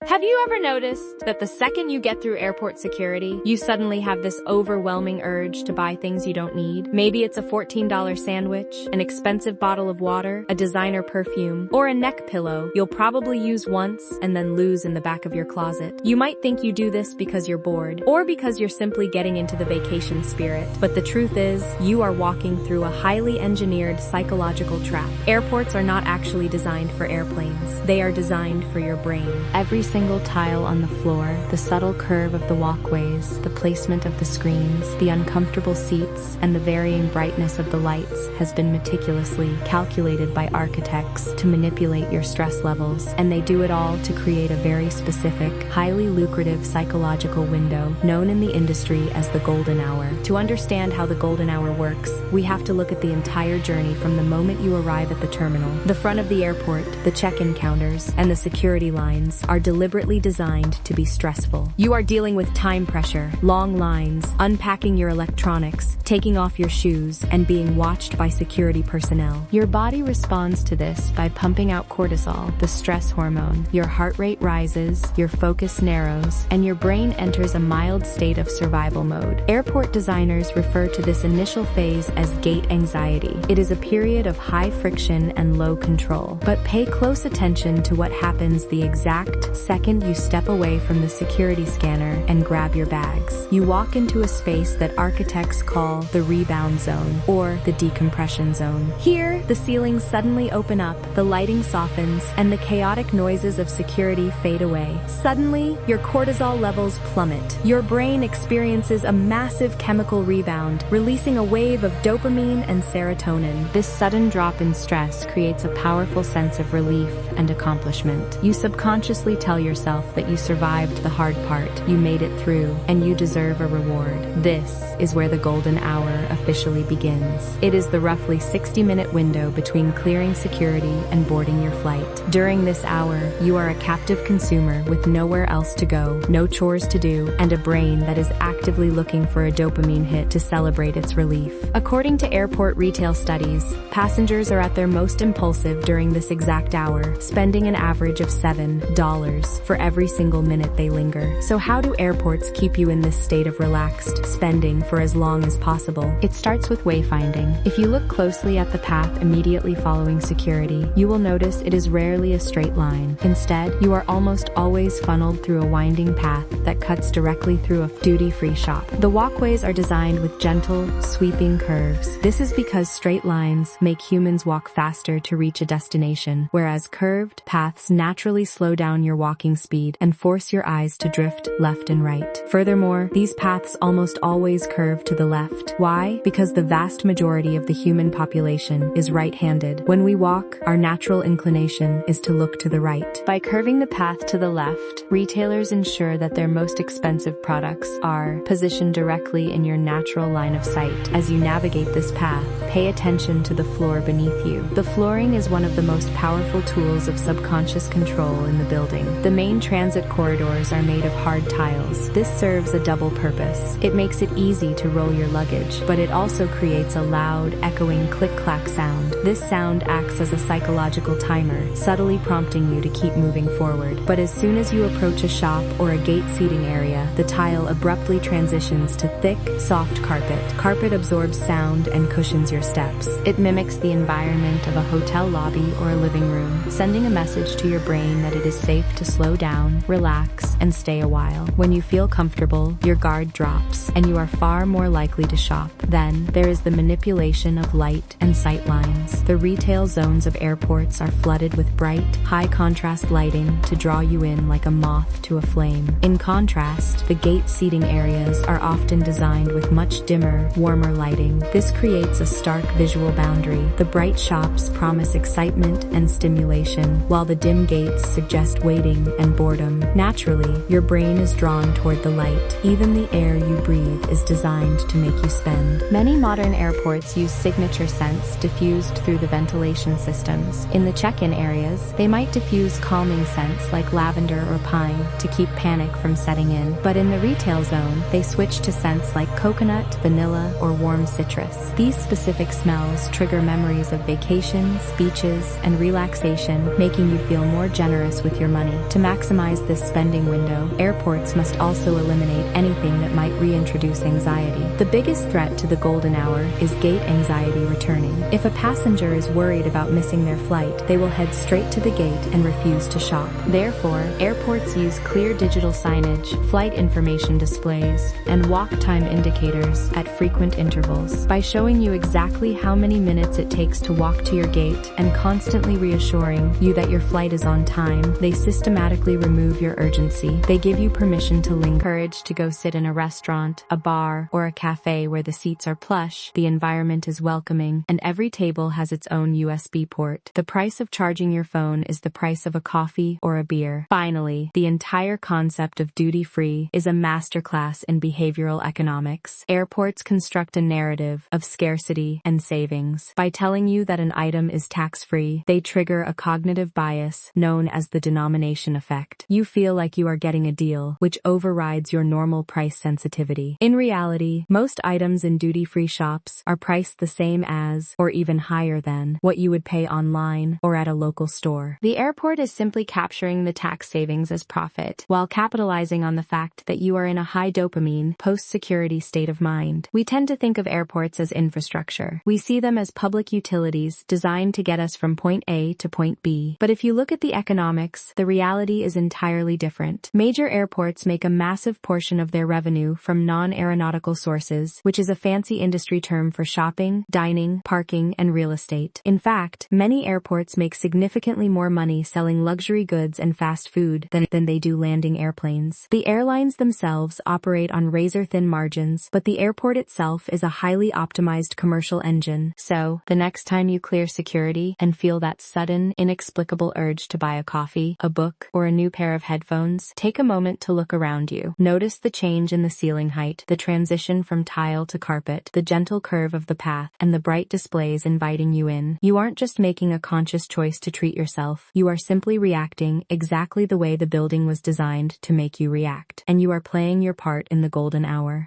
Have you ever noticed that the second you get through airport security, you suddenly have this overwhelming urge to buy things you don't need? Maybe it's a $14 sandwich, an expensive bottle of water, a designer perfume, or a neck pillow you'll probably use once and then lose in the back of your closet. You might think you do this because you're bored, or because you're simply getting into the vacation spirit. But the truth is, you are walking through a highly engineered psychological trap. Airports are not actually designed for airplanes. They are designed for your brain. Every single tile on the floor, the subtle curve of the walkways, the placement of the screens, the uncomfortable seats, and the varying brightness of the lights has been meticulously calculated by architects to manipulate your stress levels, and they do it all to create a very specific, highly lucrative psychological window known in the industry as the golden hour. To understand how the golden hour works, we have to look at the entire journey from the moment you arrive at the terminal. The front of the airport, the check-in counters, and the security lines are deliberately designed to be stressful. You are dealing with time pressure, long lines, unpacking your electronics, taking off your shoes, and being watched by security personnel. Your body responds to this by pumping out cortisol, the stress hormone. Your heart rate rises, your focus narrows, and your brain enters a mild state of survival mode. Airport designers refer to this initial phase as gate anxiety. It is a period of high friction and low control. But pay close attention to what happens the exact second you step away from the security scanner and grab your bags. You walk into a space that architects call the rebound zone, or the decompression zone. Here, the ceilings suddenly open up, the lighting softens, and the chaotic noises of security fade away. Suddenly, your cortisol levels plummet. Your brain experiences a massive chemical rebound, releasing a wave of dopamine and serotonin. This sudden drop in stress creates a powerful sense of relief and accomplishment. You subconsciously tell yourself that you survived the hard part, you made it through, and you deserve a reward. This is where the golden hour officially begins. It is the roughly 60-minute window between clearing security and boarding your flight. During this hour, you are a captive consumer with nowhere else to go, no chores to do, and a brain that is actively looking for a dopamine hit to celebrate its relief. According to airport retail studies, passengers are at their most impulsive during this exact hour, spending an average of $7 for every single minute they linger. So how do airports keep you in this state of relaxed spending for as long as possible? It starts with wayfinding. If you look closely at the path immediately following security, you will notice it is rarely a straight line. Instead, you are almost always funneled through a winding path that cuts directly through a duty-free shop. The walkways are designed with gentle, sweeping curves. This is because straight lines make humans walk faster to reach a destination, whereas curved paths naturally slow down your walking speed and force your eyes to drift left and right. Furthermore, these paths almost always curve to the left. Why? Because the vast majority of the human population is right-handed. When we walk, our natural inclination is to look to the right. By curving the path to the left, retailers ensure that their most expensive products are positioned directly in your natural line of sight. As you navigate this path, pay attention to the floor beneath you. The flooring is one of the most powerful tools of subconscious control in the building. The main transit corridors are made of hard tiles. This serves a double purpose. It makes it easy to roll your luggage, but it also creates a loud, echoing click-clack sound. This sound acts as a psychological timer, subtly prompting you to keep moving forward. But as soon as you approach a shop or a gate seating area, the tile abruptly transitions to thick, soft carpet. Carpet absorbs sound and cushions your steps. It mimics the environment of a hotel lobby or a living room, sending a message to your brain that it is safe to slow down, relax, and stay a while. When you feel comfortable, your guard drops, and you are far more likely to shop. Then, there is the manipulation of light and sight lines. The retail zones of airports are flooded with bright, high-contrast lighting to draw you in like a moth to a flame. In contrast, the gate seating areas are often designed with much dimmer, warmer lighting. This creates a stark visual boundary. The bright shops promise excitement and stimulation, while the dim gates suggest waiting and boredom. Naturally, Immediately, your brain is drawn toward the light. Even the air you breathe is designed to make you spend. Many modern airports use signature scents diffused through the ventilation systems. In the check-in areas, they might diffuse calming scents like lavender or pine to keep panic from setting in. But in the retail zone, they switch to scents like coconut, vanilla, or warm citrus. These specific smells trigger memories of vacations, beaches, and relaxation, making you feel more generous with your money. To maximize this spending window, airports must also eliminate anything that might reintroduce anxiety. The biggest threat to the golden hour is gate anxiety returning. If a passenger is worried about missing their flight, they will head straight to the gate and refuse to shop. Therefore, airports use clear digital signage, flight information displays, and walk time indicators at frequent intervals. By showing you exactly how many minutes it takes to walk to your gate and constantly reassuring you that your flight is on time, they systematically remove your urgency. They give you permission to linger. Courage to go sit in a restaurant, a bar, or a cafe where the seats are plush, the environment is welcoming, and every table has its own USB port. The price of charging your phone is the price of a coffee or a beer. Finally, the entire concept of duty-free is a masterclass in behavioral economics. Airports construct a narrative of scarcity and savings. By telling you that an item is tax-free, they trigger a cognitive bias known as the denomination effect. You feel like you are getting a deal, which overrides your normal price sensitivity. In reality, most items in duty-free shops are priced the same as, or even higher than, what you would pay online or at a local store. The airport is simply capturing the tax savings as profit, while capitalizing on the fact that you are in a high dopamine, post-security state of mind. We tend to think of airports as infrastructure. We see them as public utilities designed to get us from point A to point B. But if you look at the economics, the reality is entirely different. Major airports make a massive portion of their revenue from non-aeronautical sources, which is a fancy industry term for shopping, dining, parking, and real estate. In fact, many airports make significantly more money selling luxury goods and fast food than they do landing airplanes. The airlines themselves operate on razor-thin margins, but the airport itself is a highly optimized commercial engine. So, the next time you clear security and feel that sudden, inexplicable urge to buy a coffee, a book, or a new pair of headphones, take a moment to look around you. Notice the change in the ceiling height, the transition from tile to carpet, the gentle curve of the path, and the bright displays inviting you in. You aren't just making a conscious choice to treat yourself. You are simply reacting exactly the way the building was designed to make you react. And you are playing your part in the golden hour.